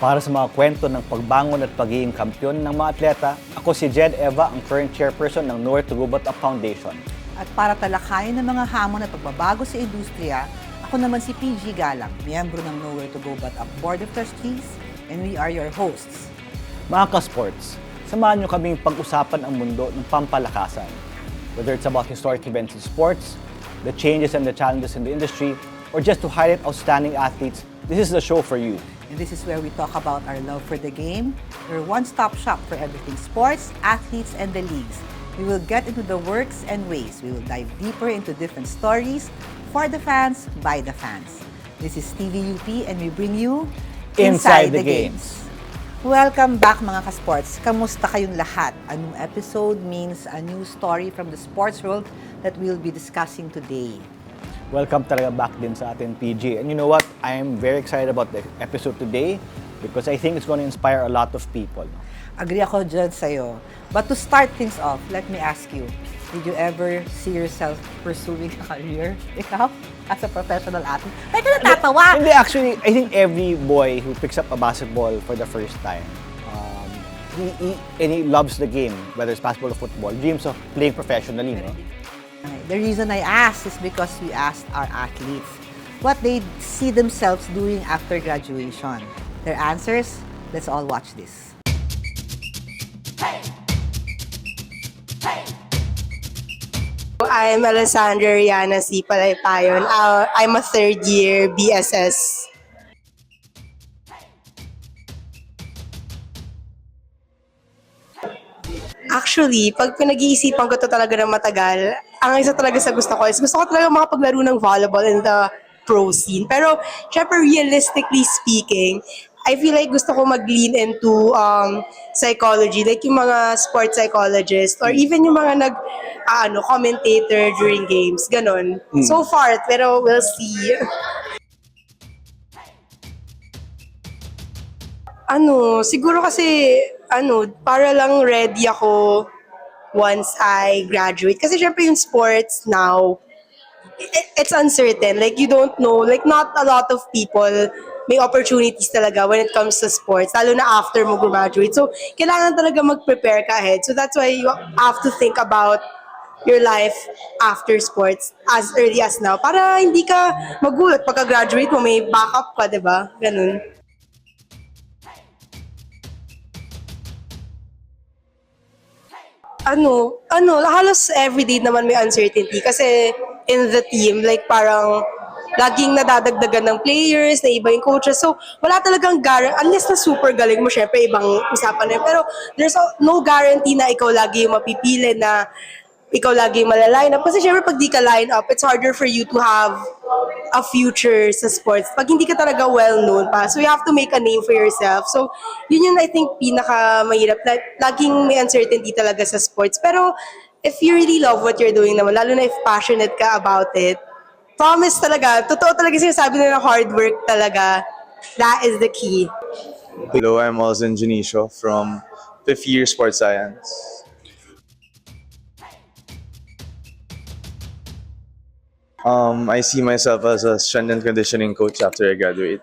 Para sa mga kwento ng pagbangon at pagiging kampeon ng mga atleta, ako si Jed Eva, ang current chairperson ng Nowhere to Go But Up Foundation. At para talakayin ng mga hamon at pagbabago sa industriya, ako naman si PG Galang, miyembro ng Nowhere to Go But Up Board of Trustees, and we are your hosts. Mga ka-sports, samahan nyo kaming pag-usapan ang mundo ng pampalakasan. Whether it's about historic events in sports, the changes and the challenges in the industry, or just to highlight outstanding athletes, this is the show for you. And this is where we talk about our love for the game, your one-stop shop for everything sports, athletes, and the leagues. We will get into the works and ways. We will dive deeper into different stories for the fans, by the fans. This is TVUP and we bring you Inside the Games. Welcome back mga ka-sports. Kamusta kayong lahat? A new episode means a new story from the sports world that we'll be discussing today. Welcome talaga back din sa atin, PG. And you know what? I am very excited about the episode today because I think it's going to inspire a lot of people. Agree ako dyan sa'yo. But to start things off, let me ask you, did you ever see yourself pursuing a career? Ikaw? As a professional athlete? Ay, ka natatawa! Hindi, actually, I think every boy who picks up a basketball for the first time, he loves the game, whether it's basketball or football, dreams of playing professionally, no? The reason I asked is because we asked our athletes what they see themselves doing after graduation. Their answers, let's all watch this. I'm Alessandra Rihanna C. Palaypayon. I'm a third year BSS. Actually, pag pinag-iisipan ko to talaga ng matagal, ang isa talaga sa gusto ko talaga makapaglaro ng volleyball in the pro scene. Pero, syempre, realistically speaking, I feel like gusto ko mag-lean into psychology, like yung mga sports psychologist or even yung mga commentator during games, ganon. So far, pero we'll see. Siguro kasi, para lang ready ako once I graduate. Kasi syempre yung sports now, it's uncertain. Like, you don't know. Like, not a lot of people may opportunities talaga when it comes to sports, lalo na after mo graduate. So, kailangan talaga mag-prepare ka ahead. So, that's why you have to think about your life after sports as early as now. Para hindi ka magulat pagka-graduate mo, may backup ka, diba? Ganun. Halos everyday naman may uncertainty kasi in the team, like parang laging nadadagdagan ng players, na iba yung coaches. So, wala talagang guarantee, unless na super galing mo, syempre ibang usapan na yun. Pero there's no guarantee na ikaw lagi yung mapipili, na ikaw lagi yung malaline up. Kasi syempre pag di ka line up, it's harder for you to have a future sa sports. Pag hindi ka talaga well-known pa. So you have to make a name for yourself. So yun yung I think pinaka-mahirap. Laging may uncertainty talaga sa sports. Pero if you really love what you're doing naman, lalo na if passionate ka about it, promise talaga, totoo talaga sinasabi nila, hard work talaga. That is the key. Hello, I'm Alzen Janicio from 5th year Sports Science. I see myself as a strength and conditioning coach after I graduate.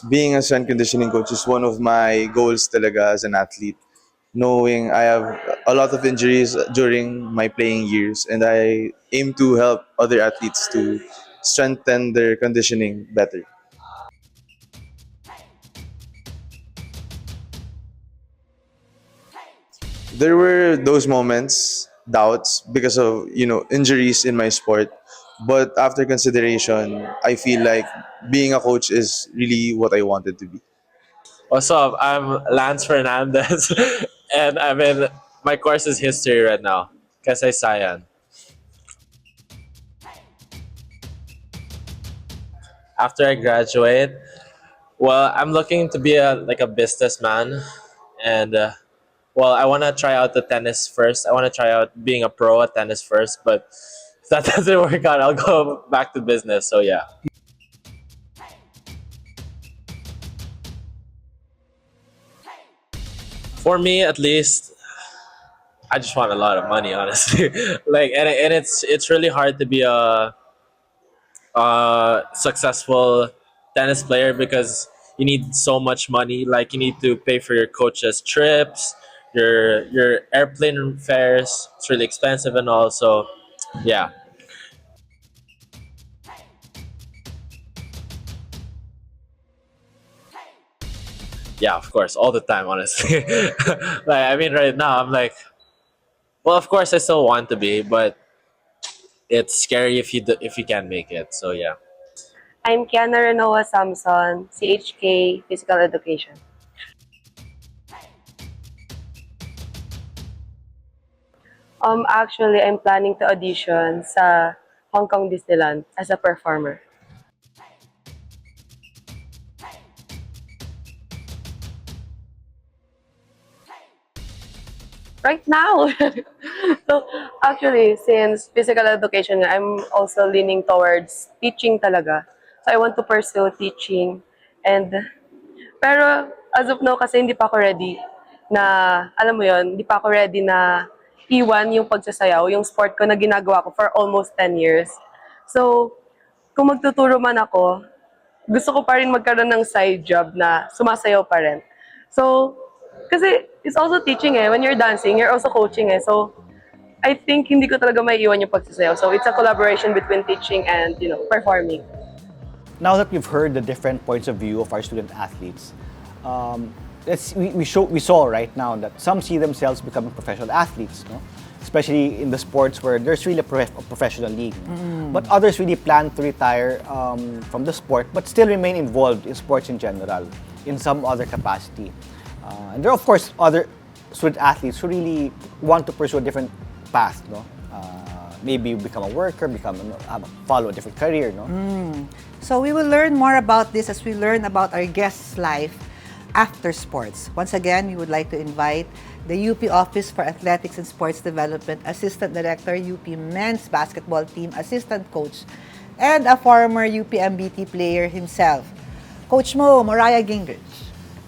Being a strength conditioning coach is one of my goals talaga as an athlete. Knowing I have a lot of injuries during my playing years, and I aim to help other athletes to strengthen their conditioning better. There were those moments, doubts, because of injuries in my sport. But after consideration, I feel like being a coach is really what I wanted to be. What's up? I'm Lance Fernandez, and my course is history right now. Kasi Sayan. After I graduate, well, I'm looking to be a businessman, and I want to try out the tennis first. I want to try out being a pro at tennis first, but if that doesn't work out, I'll go back to business. So yeah. For me, at least, I just want a lot of money, honestly. Like, and it's really hard to be a successful tennis player because you need so much money. Like, you need to pay for your coach's trips, your airplane fares. It's really expensive and all. So, yeah, yeah, of course, all the time, honestly. Like, I mean, right now I'm like, well, of course I still want to be, but it's scary if you can't make it. So yeah. I'm Kiana Renoa Samson, CHK Physical Education. Actually, I'm planning to audition sa Hong Kong Disneyland as a performer. Right now. So, actually, since physical education, I'm also leaning towards teaching talaga. So, I want to pursue teaching. And, pero, as of now, kasi hindi pa ako ready na, alam mo yon, hindi pa ako ready na iwan yung pagsasayaw, yung sport ko na ginagawa ko for almost 10 years. So, kung magtuturo man ako, gusto ko pa rin magkaroon ng side job na sumasayaw pa rin. So, kasi it's also teaching eh. When you're dancing, you're also coaching eh. So, I think hindi ko talaga maiiwan yung pagsasayaw. So, it's a collaboration between teaching and, performing. Now that we've heard the different points of view of our student athletes, we saw right now that some see themselves becoming professional athletes, no? Especially in the sports where there's really a professional league. But others really plan to retire from the sport but still remain involved in sports in general, in some other capacity. And there are, of course, other student athletes who really want to pursue a different path, no? Maybe become a worker, follow a different career, no? So we will learn more about this as we learn about our guest's life after sports. Once again, we would like to invite the UP Office for Athletics and Sports Development Assistant Director, UP Men's Basketball Team Assistant Coach, and a former UP MBT player himself, Coach Mo, Mariah Gingrich.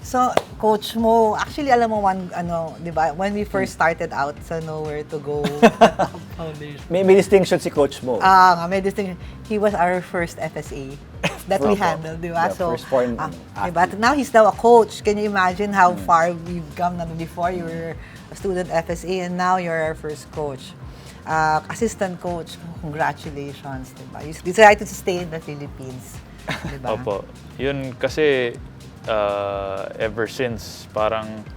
So, Coach Mo, actually, alam mo, di ba, when we first started out sa Nowhere to Go Foundation. May distinction si Coach Mo. May distinction. He was our first FSA that we handled, di ba? Yeah, first foreign but now he's now a coach. Can you imagine how far we've come na before you were a student FSA and now you're our first coach? Assistant coach, congratulations, di ba? You decided to stay in the Philippines, di ba? Opo. Yun kasi ever since parang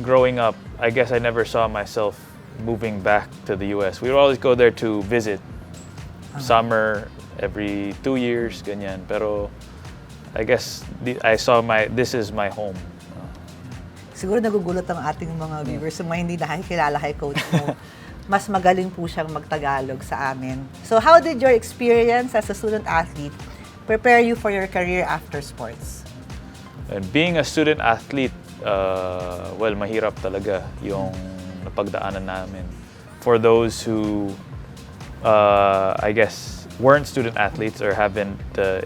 growing up, I guess I never saw myself moving back to the US. We would always go there to visit. Summer, every 2 years, ganyan. Pero I guess I saw this is my home. Siguro nagugulat ang ating mga viewers sa mga hindi nakikilala kay Coach Mo. Mas magaling po siyang magtagalog sa amin. So how did your experience as a student athlete prepare you for your career after sports? And being a student athlete, well, mahirap talaga yung napagdaanan namin. For those who, I guess, weren't student athletes or haven't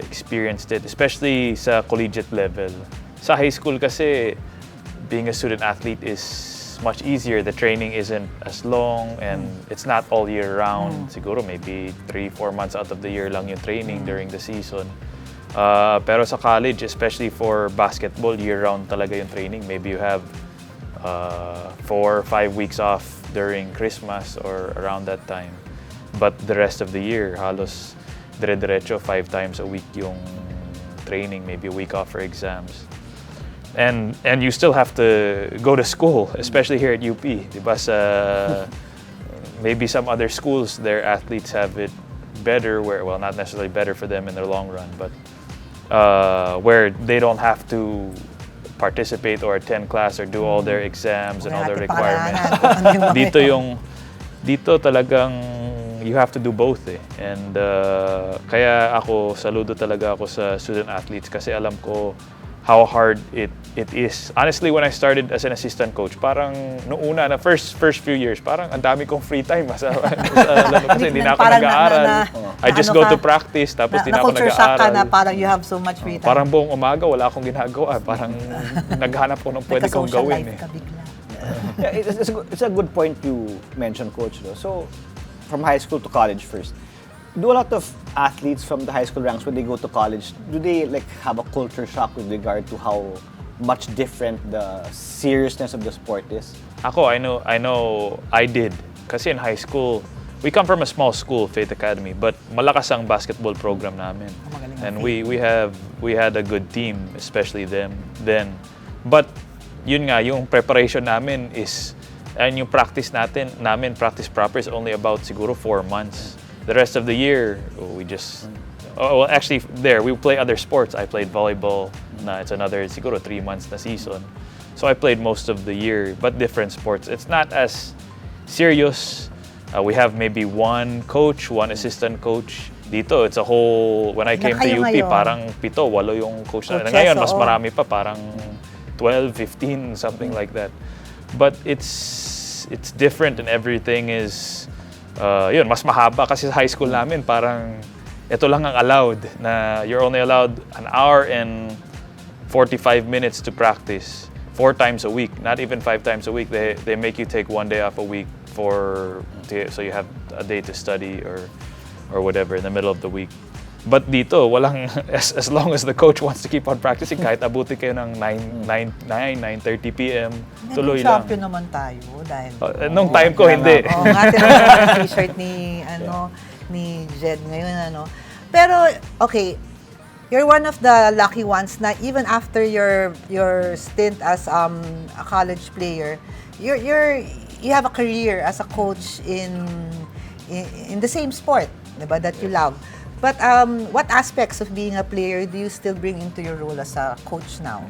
experienced it, especially sa collegiate level. Sa high school kasi, being a student athlete is much easier. The training isn't as long and it's not all year round. Siguro maybe 3-4 months out of the year lang yung training during the season. Pero sa college, especially for basketball, year-round talaga yung training. Maybe you have 4 or 5 weeks off during Christmas or around that time. But the rest of the year, halos dire-diretso 5 times a week yung training, maybe a week off for exams. And you still have to go to school, especially here at UP. Diba sa maybe some other schools, their athletes have it better, well, not necessarily better for them in the long run, but where they don't have to participate or attend class or do all their exams and all their requirements. Dito talagang you have to do both eh. And kaya ako, saludo talaga ako sa student athletes kasi alam ko how hard it is. Honestly, when I started as an assistant coach, parang noong una, na first few years, parang ang dami kong free time sa lalo kasi hindi na ako nag-aaral. I just go to practice, tapos hindi na ako Na-culture shock ka nag-aaral. na parang you have so much free time. Parang buong umaga, wala akong ginagawa. Parang naghanap ko ng pwede kong Nagka-social gawin life eh. ka bigla. Yeah, it's a good point you mentioned, Coach. Though. So, from high school to college first, do a lot of athletes from the high school ranks when they go to college, do they like have a culture shock with regard to how much different the seriousness of the sport is? Ako, I know I did. Kasi in high school, we come from a small school, Faith Academy, but malakas ang basketball program namin. magaling ang And Faith. we had a good team, especially them then. But yun nga, yung preparation namin is, and yung practice namin, practice proper is only about siguro 4 months. The rest of the year, we just, well, actually, we play other sports. I played volleyball, na it's another siguro 3 months na season. So I played most of the year, but different sports. It's not as serious. We have maybe one coach, one assistant coach. Dito, it's a whole, when I Ilan came to kayo UP, ngayon? parang 7, 8 yung coach na. Coaches, Ngayon, mas oo. marami pa, parang 12, 15, something like that. But it's different and everything is, yun, mas mahaba kasi sa high school namin, parang ito lang ang allowed, na you're only allowed an hour and 45 minutes to practice 4 times a week, not even 5 times a week. They make you take 1 day off a week so you have a day to study or whatever in the middle of the week. But dito, walang, as long as the coach wants to keep on practicing, kahit abuti kayo ng 9:30 p.m., tuloy lang. Champion naman tayo dahil... Nung time ko, hindi. Oo nga, tinanong ko yung t-shirt ni Jed ngayon, Pero, okay, you're one of the lucky ones na even after your stint as a college player, you have a career as a coach in the same sport, diba, that you love. But what aspects of being a player do you still bring into your role as a coach now?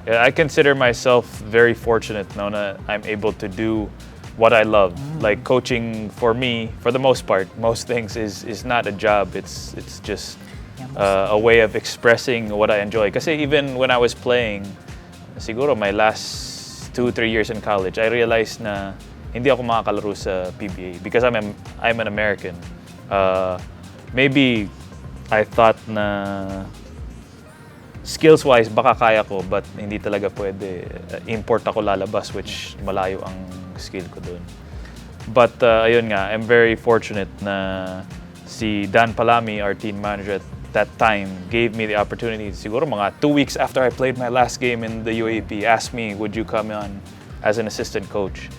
Yeah, I consider myself very fortunate now that I'm able to do what I love. Like coaching for me, for the most part, most things is not a job. It's just a way of expressing what I enjoy. Kasi even when I was playing, siguro my last 2-3 years in college, I realized na hindi ako makakalaro sa PBA because I'm an American. Maybe I thought na skills-wise baka kaya ko, but hindi talaga pwede. Import ako lalabas, which malayo ang skill ko dun. But ayun nga, I'm very fortunate na si Dan Palami, our team manager at that time, gave me the opportunity. Siguro mga 2 weeks after I played my last game in the UAP, asked me, would you come on as an assistant coach?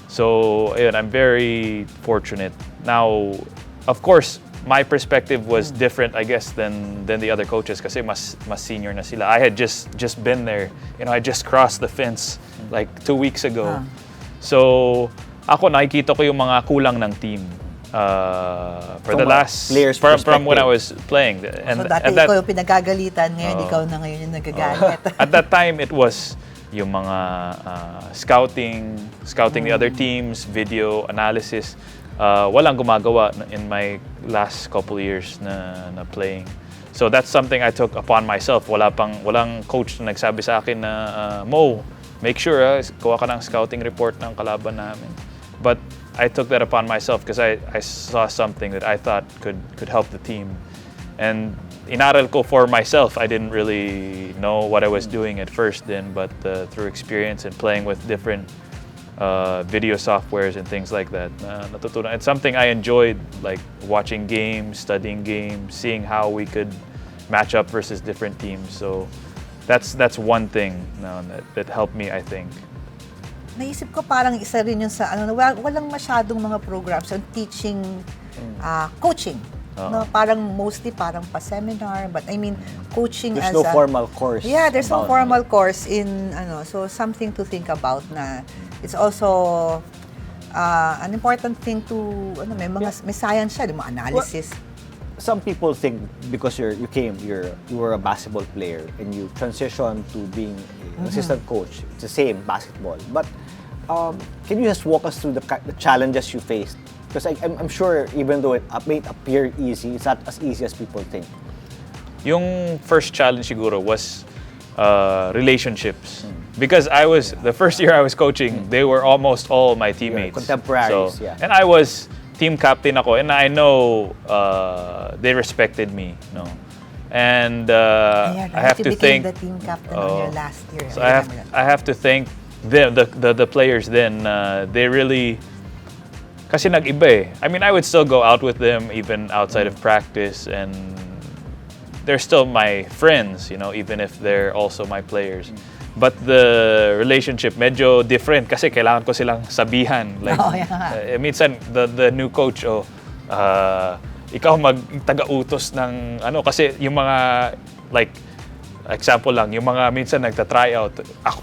So ayun, I'm very fortunate. Now, of course, my perspective was different, I guess, than the other coaches kasi mas senior na sila. I had just been there. I just crossed the fence like 2 weeks ago. So, ako nakikita ko yung mga kulang ng team. For From the a last player's from when I perspective. was playing. So dati ikaw yung pinagagalitan, ngayon ikaw na ngayon yung nagagalit. At that time, it was yung mga scouting the other teams, video analysis. Walang gumagawa in my last couple years na playing. So that's something I took upon myself. Walang coach na nagsabi sa akin na Mo, make sure kuha ka ng scouting report ng kalaban namin. But I took that upon myself because I saw something that I thought could help the team. And inaral ko for myself. I didn't really know what I was doing at first then, but through experience and playing with different video softwares and things like that. Natutunan. It's something I enjoyed, like watching games, studying games, seeing how we could match up versus different teams. So that's one thing that helped me, I think. Naisip ko parang isa rin yun sa walang masyadong mga programs on teaching coaching. No, parang mostly parang pa-seminar, but I mean coaching There's as no formal course. Yeah, there's no about formal course in so something to think about na it's also an important thing to may science siya, may analysis. Some people think because you were a basketball player and you transitioned to being an assistant coach. It's the same basketball, but can you just walk us through the challenges you faced? Because I'm sure even though it may appear easy, it's not as easy as people think. Yung first challenge siguro was relationships. Because the first year I was coaching, they were almost all my teammates. Contemporaries, So, yeah. And I was team captain ako, and I know they respected me, no. And I have to became thank the team captain on your last year. So I have to thank the players then, they really, kasi nag-iba eh. I mean, I would still go out with them even outside of practice, and they're still my friends, you know, even if they're also my players. But the relationship medyo different kasi kailangan ko silang sabihan. Like, minsan the new coach, ikaw taga-utos ng ano, kasi yung mga, like, example lang, yung mga minsan nagta-try out,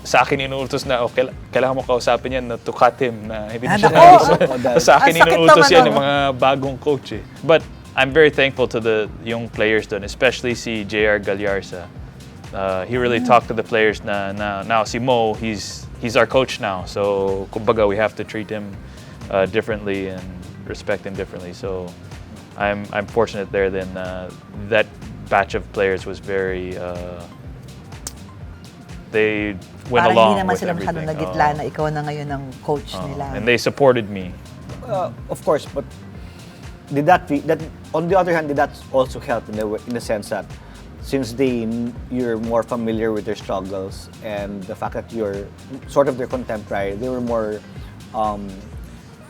sa akin inuutos na, kailangan mo kausapin yan na to cut him, na hindi na siya sa akin inuutos yan yung mga bagong coach eh. But I'm very thankful to yung players doon, especially si JR Galyarza. He really talked to the players na now si Mo, he's our coach now. So kumbaga we have to treat him differently and respect him differently. So I'm fortunate there then that batch of players was very they went along with everything. Parang hindi naman sila nagitla na ikaw na ngayon ang coach nila. And they supported me. Of course, but did that on the other hand, did that also help in the sense that since you're more familiar with their struggles and the fact that you're sort of their contemporary, they were more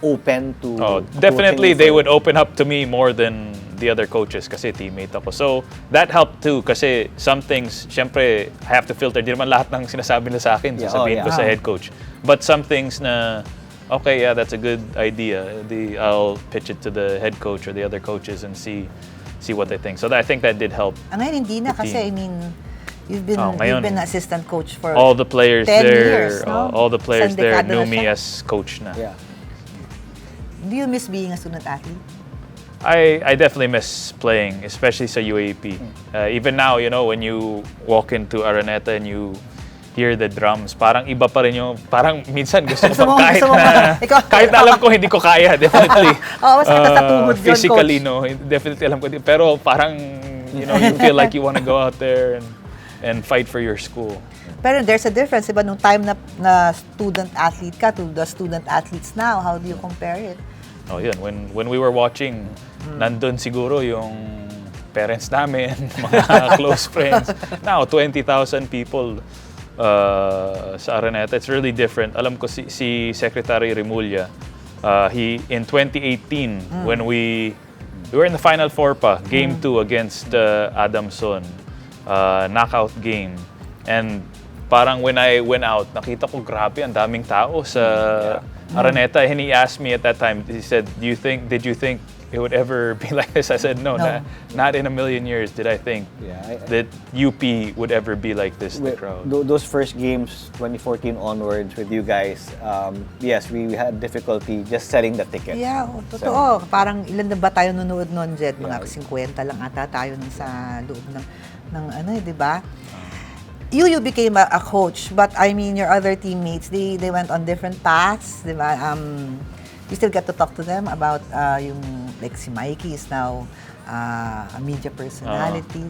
open to definitely they would open up to me more than the other coaches kasi teammate ako. So that helped too kasi some things, syempre, I have to filter. Di naman lahat ng sinasabi na sa akin, sasabihin ko sa head coach. But some things na, okay, yeah, that's a good idea. I'll pitch it to the head coach or the other coaches and see what they think. So I think that did help. Ngayon hindi na kasi, I mean, you've been assistant coach for all the players 10 there, years, no? all the players there Dekada knew na me siya. as coach na. Yeah. Do you miss being a student athlete? I definitely miss playing, especially sa UAP. Even now, you know, when you walk into Araneta and you hear the drums, parang iba pa rin yung, parang minsan gusto ko kahit na alam ko hindi ko kaya, definitely. Physically, no, definitely alam ko. Pero parang, you know, you feel like you want to go out there and fight for your school. Pero there's a difference, iba nung time na student athlete ka to the student athletes now. How do you compare it? Oh, yun. When we were watching, nandun siguro yung parents namin, mga close friends. Now, 20,000 people sa Araneta. It's really different. Alam ko si Secretary Remulla, he in 2018 when we were in the Final Four pa, Game 2 against Adamson, knockout game. And parang when I went out, nakita ko grabe ang daming tao sa Araneta, and he asked me at that time, he said, did you think it would ever be like this? I said, no. Not in a million years did I think that UP would ever be like this, the crowd. Those first games, 2014 onwards with you guys, yes, we had difficulty just selling the tickets. Yeah, totoo. Parang ilan na ba tayo nunood noon, Jed? Mga 50 lang ata tayo nun sa loob ng ano, di ba? You became a coach, but I mean, your other teammates, they went on different paths, di ba? You still get to talk to them about yung, like si Mikey is now a media personality.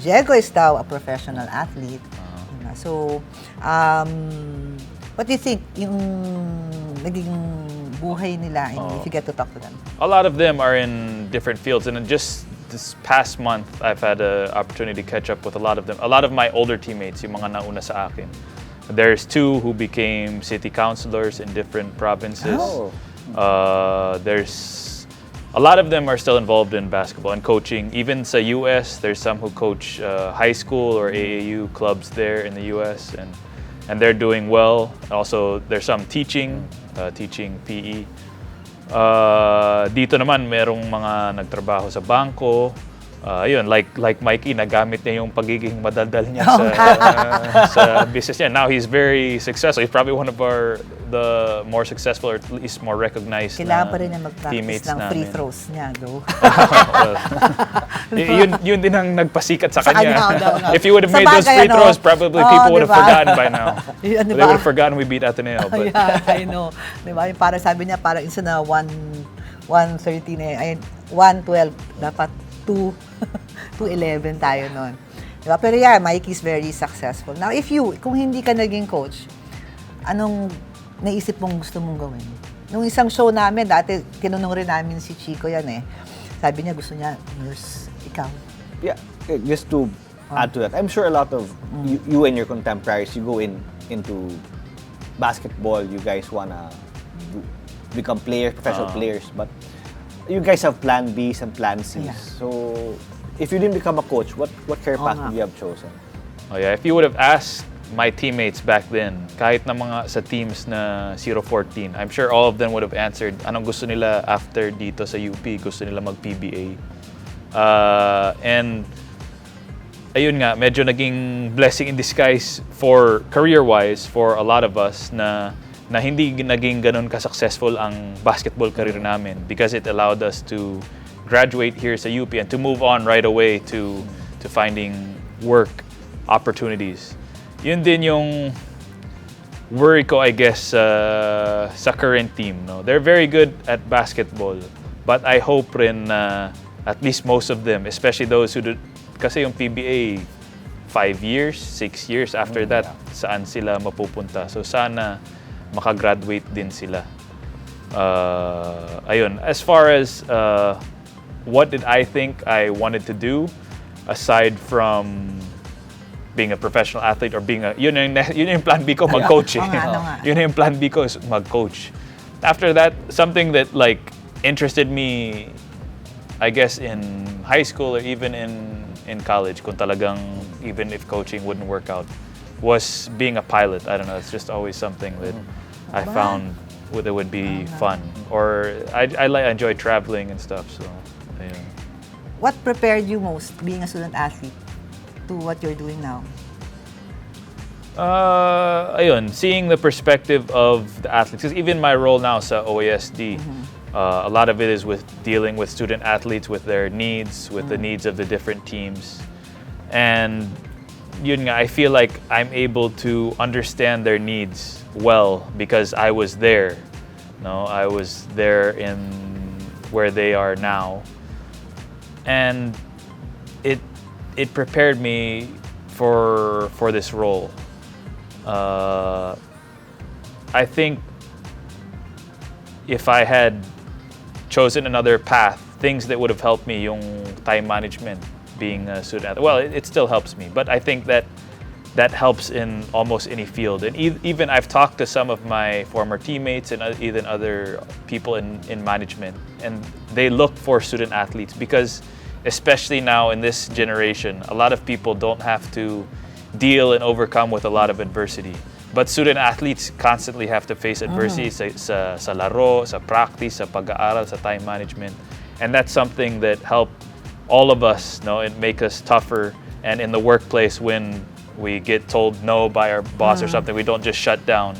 Diego is now a professional athlete. So, what do you think yung naging buhay nila if you get to talk to them? A lot of them are in different fields, and just this past month, I've had an opportunity to catch up with a lot of them. A lot of my older teammates, yung mga nauna sa akin. There's 2 who became city councilors in different provinces. There's a lot of them are still involved in basketball and coaching. Even sa US, there's some who coach high school or AAU clubs there in the US, and they're doing well. Also, there's some teaching PE. Dito naman merong mga nagtrabaho sa bangko. Yun, like Mikey, nagamit niya yung pagiging madaldal niya sa business niya. Now he's very successful. He's probably one of the more successful or at least more recognized Kailangan pa rin na teammates mag-practice ng free namin. throws niya, though. Yun din ang nagpasikat sa kanya. Daw. If you would have made those free throws, probably people would have forgotten by now. They would have forgotten we beat Ateneo. But Yeah, I know. Diba? Yung parang sabi niya, parang isa na 1:13 ay 1:12, dapat 2:11 tayo nun. Diba? Pero yeah, Mikey's very successful. Now, kung hindi ka naging coach, anong naisip mong gusto mong gawin? Nung isang show namin, dati tinanong rin namin si Chico yan eh. Sabi niya, gusto niya, nurse, ikaw. Yeah, just to add to that, I'm sure a lot of you and your contemporaries, you go into basketball, you guys wanna become players, professional players, but you guys have plan Bs and plan Cs. Yeah. So, if you didn't become a coach, what career path nga. would you have chosen? Oh yeah, if you would have asked my teammates back then, kahit na mga sa teams na 0-14, I'm sure all of them would have answered anong gusto nila after dito sa UP, gusto nila mag-PBA. And ayun nga, medyo naging blessing in disguise for career-wise for a lot of us na hindi naging ganun ka-successful ang basketball career namin because it allowed us to graduate here sa UP and to move on right away to finding work opportunities. Yun din yung worry ko, I guess, sa current team. No? They're very good at basketball, but I hope rin na at least most of them, especially those who do, kasi yung PBA, 5 years, 6 years after that, saan sila mapupunta. So sana makagraduate din sila. Ayun, as far as what did I think I wanted to do, aside from being a professional athlete or being a, yun yung plan B ko, mag-coach. Yun yung plan B ko, is mag-coach. After that, something that like interested me, I guess in high school or even in college, kung talagang even if coaching wouldn't work out, was being a pilot. I don't know, it's just always something that I found that would be fun. Or I enjoy traveling and stuff, so ayun. What prepared you most being a student athlete to what you're doing now? Ayun, seeing the perspective of the athletes. Because even my role now sa OASD, a lot of it is with dealing with student athletes, with their needs, with the needs of the different teams. And yun nga, I feel like I'm able to understand their needs well because I was there. No, I was there in where they are now. And it prepared me for this role. I think if I had chosen another path, things that would have helped me, yung time management, being a student athlete, well, it still helps me, but I think that helps in almost any field. And even I've talked to some of my former teammates and even other people in management, and they look for student athletes because especially now in this generation, a lot of people don't have to deal and overcome with a lot of adversity. But student athletes constantly have to face adversity sa laro, sa practice, sa pag-aaral, sa time management. And that's something that helped all of us, and make us tougher. And in the workplace, when we get told no by our boss or something, we don't just shut down.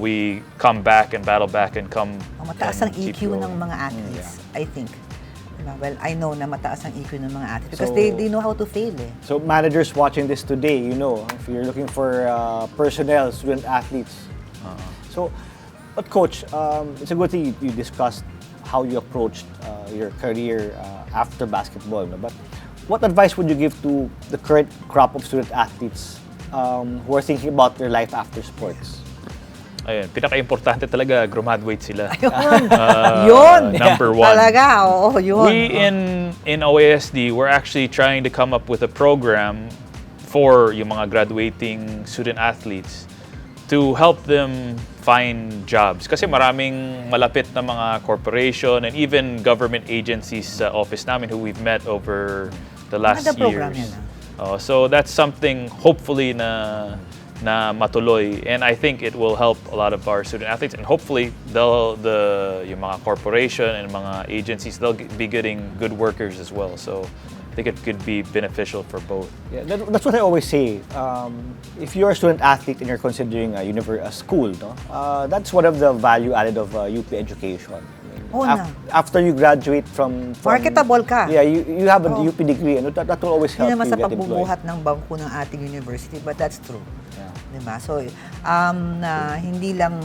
We come back and battle back and come. Mataas ang and keep EQ ng going. mga athletes, I think. Well, I know na mataas ang EQ ng mga athletes because So- they know how to fail eh. So, managers watching this today, if you're looking for personnel, student athletes. So, but coach, it's a good thing you discussed how you approached your career after basketball. No? But what advice would you give to the current crop of student athletes who are thinking about their life after sports? Ayun, pinaka-importante talaga, graduate sila. Yun! Number one. Talaga, oo, yun. We in OASD, we're actually trying to come up with a program for yung mga graduating student athletes to help them find jobs. Kasi maraming malapit na mga corporation and even government agencies sa office namin who we've met over the last Maganda program years. yan, So that's something hopefully na matuloy, and I think it will help a lot of our student athletes, and hopefully yung mga corporation and mga agencies, they'll be getting good workers as well. So I think it could be beneficial for both. Yeah, that's what I always say. If you're a student athlete and you're considering a school, that's one of the value added of UP education. Oo na. After you graduate from Marketable ka. Yeah, you have a UP degree, and that will always help Hindi naman you sa get employed. pagbubuhat ng bangko ng ating university, but that's true. Yeah. Diba? So, na hindi lang,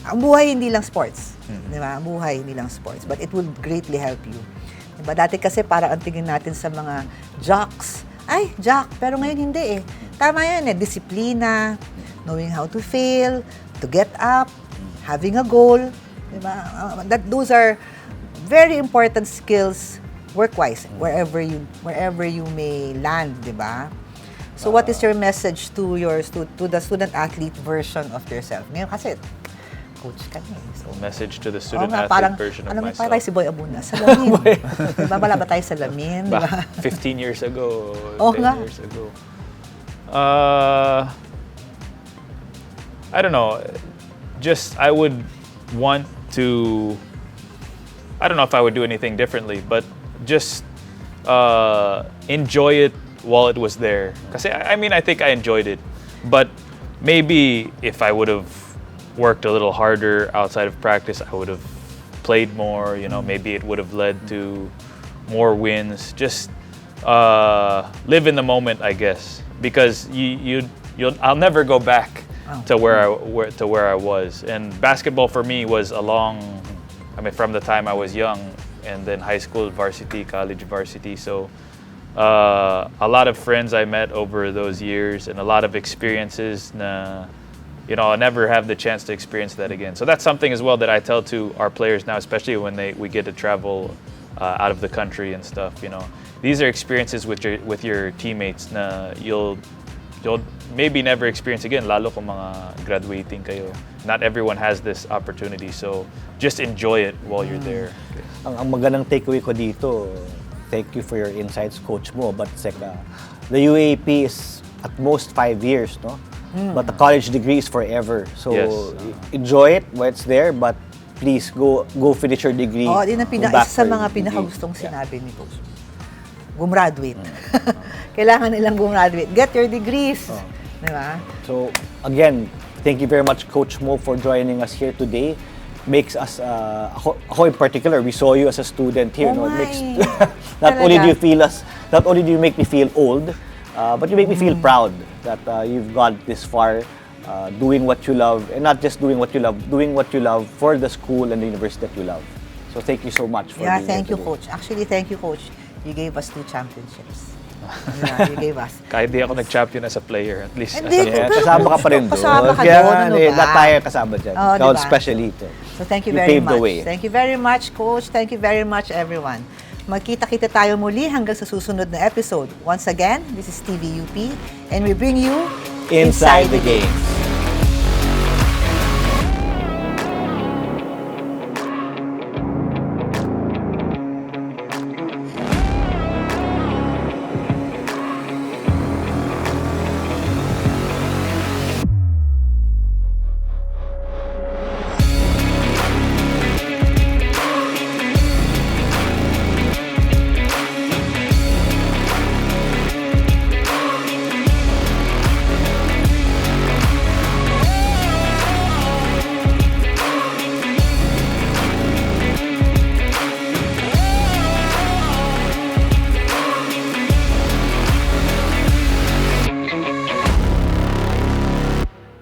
ang buhay hindi lang sports. Diba? Ang buhay hindi lang sports, but it will greatly help you. Diba? Dati kasi parang ang tingin natin sa mga jocks, ay, jock, pero ngayon hindi eh. Tama yan eh, disiplina, knowing how to fail, to get up, having a goal. Diba? Those are very important skills work-wise, wherever you may land, diba? So what is your message to to the student athlete version of yourself? Ngayon kasi coach ka na eh. So, Message to the oo student nga, athlete version of ano, myself. parang si Boy Abuna, salamin. Diba, wala ba tayo salamin? Diba? 15 years ago, Oo 10 nga. years ago. I don't know. Just, I would want to, I don't know if I would do anything differently, but just enjoy it while it was there. Kasi, I mean, I think I enjoyed it. But maybe if I would have worked a little harder outside of practice, I would have played more, you know, maybe it would have led to more wins. Just live in the moment, I guess, because I'll never go back to where I was. And basketball for me was from the time I was young, and then high school varsity, college varsity. So a lot of friends I met over those years, and a lot of experiences na, you know, I'll never have the chance to experience that again. So that's something as well that I tell to our players now, especially when we get to travel out of the country and stuff. You know, these are experiences with your teammates na you'll maybe never experience again. Lalo kung mga graduating kayo. Not everyone has this opportunity, so just enjoy it while you're there. Ang magandang takeaway ko dito, thank you for your insights, Coach Mo. But it's like, the UAP is at most 5 years, no? But the college degree is forever. So Yes. enjoy it while it's there, but please go finish your degree. Oo, din ang Go back isa sa for your mga degree. pinakagustong sinabi ni Coach. Gumraduate. Kailangan nilang gumraduate. Get your degrees. Di ba? So again, thank you very much, Coach Mo, for joining us here today. Makes us, ako in particular, we saw you as a student here. Oh no? It makes, my. not only do Talaga. not only do you make me feel old, but you make me feel proud that you've got this far, doing what you love, and not just doing what you love for the school and the university that you love. So thank you so much for Yeah, being thank here you, today. Coach. Actually, thank you, Coach. You gave us 2 championships. Yeah, you gave us. Kahit di ako nag-champion as a player, at least Hindi, as a Yeah, coach. kasama ka pa rin doon. Kasama ka Kaya doon, nga, ano ba? lahat tayo kasama dyan. Oo, Ikaw diba? especially ito. So thank you You very paved the much. way. Thank you very much, Coach. Thank you very much, everyone. Magkita-kita tayo muli hanggang sa susunod na episode. Once again, this is TVUP, and we bring you Inside the Games.